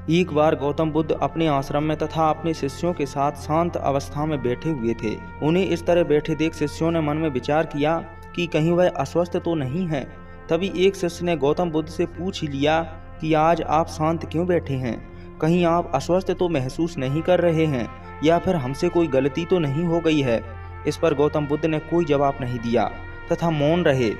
एक बार गौतम बुद्ध अपने आश्रम में तथा अपने शिष्यों के साथ शांत अवस्था में बैठे हुए थे। उन्हें इस तरह बैठे देख शिष्यों ने मन में विचार किया कि कहीं वह अस्वस्थ तो नहीं है। तभी एक शिष्य ने गौतम बुद्ध से पूछ ही लिया कि आज आप शांत क्यों बैठे हैं? कहीं आप अस्वस्थ तो महसूस नहीं कर रहे हैं या फिर हमसे कोई गलती तो नहीं हो गई है? इस पर गौतम बुद्ध ने कोई जवाब नहीं दिया तथा मौन रहे।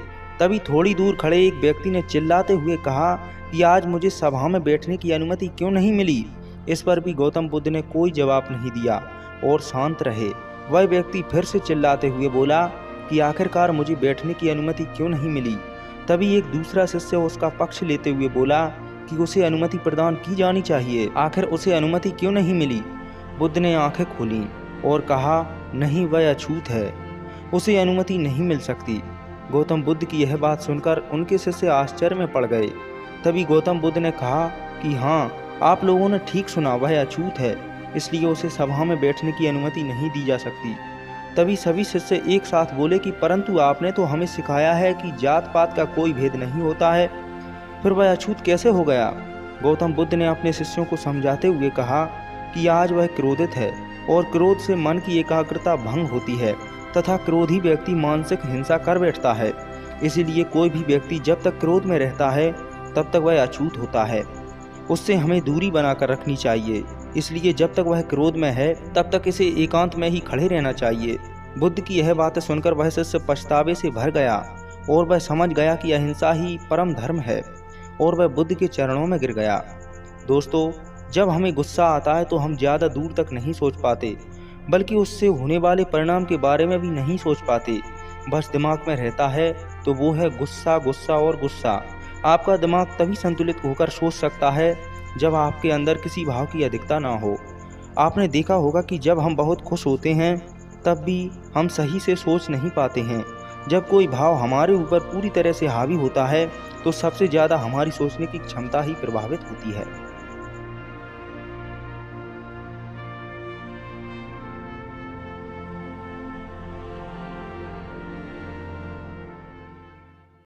तभी थोड़ी दूर खड़े एक व्यक्ति ने चिल्लाते हुए कहा कि आज मुझे सभा में बैठने की अनुमति क्यों नहीं मिली? इस पर भी गौतम बुद्ध ने कोई जवाब नहीं दिया और शांत रहे। वह व्यक्ति फिर से चिल्लाते हुए बोला कि आखिरकार मुझे बैठने की अनुमति क्यों नहीं मिली? तभी एक दूसरा शिष्य उसका पक्ष लेते हुए बोला कि उसे अनुमति प्रदान की जानी चाहिए, आखिर उसे अनुमति क्यों नहीं मिली? बुद्ध ने आंखें खोली और कहा, नहीं, वह अछूत है, उसे अनुमति नहीं मिल सकती। गौतम बुद्ध की यह बात सुनकर उनके शिष्य आश्चर्य में पड़ गए। तभी गौतम बुद्ध ने कहा कि हाँ, आप लोगों ने ठीक सुना, वह अछूत है, इसलिए उसे सभा में बैठने की अनुमति नहीं दी जा सकती। तभी सभी शिष्य एक साथ बोले कि परंतु आपने तो हमें सिखाया है कि जात पात का कोई भेद नहीं होता है, फिर वह अछूत कैसे हो गया? गौतम बुद्ध ने अपने शिष्यों को समझाते हुए कहा कि आज वह क्रोधित है और क्रोध से मन की एकाग्रता भंग होती है तथा क्रोधी व्यक्ति मानसिक हिंसा कर बैठता है। इसीलिए कोई भी व्यक्ति जब तक क्रोध में रहता है तब तक वह अछूत होता है, उससे हमें दूरी बनाकर रखनी चाहिए। इसलिए जब तक वह क्रोध में है तब तक इसे एकांत में ही खड़े रहना चाहिए। बुद्ध की यह बातें सुनकर वह शिष्य पछतावे से भर गया और वह समझ गया कि अहिंसा ही परम धर्म है और वह बुद्ध के चरणों में गिर गया। दोस्तों, जब हमें गुस्सा आता है तो हम ज़्यादा दूर तक नहीं सोच पाते, बल्कि उससे होने वाले परिणाम के बारे में भी नहीं सोच पाते। बस दिमाग में रहता है तो वो है गुस्सा, गुस्सा और गुस्सा। आपका दिमाग तभी संतुलित होकर सोच सकता है जब आपके अंदर किसी भाव की अधिकता ना हो। आपने देखा होगा कि जब हम बहुत खुश होते हैं तब भी हम सही से सोच नहीं पाते हैं। जब कोई भाव हमारे ऊपर पूरी तरह से हावी होता है तो सबसे ज़्यादा हमारी सोचने की क्षमता ही प्रभावित होती है।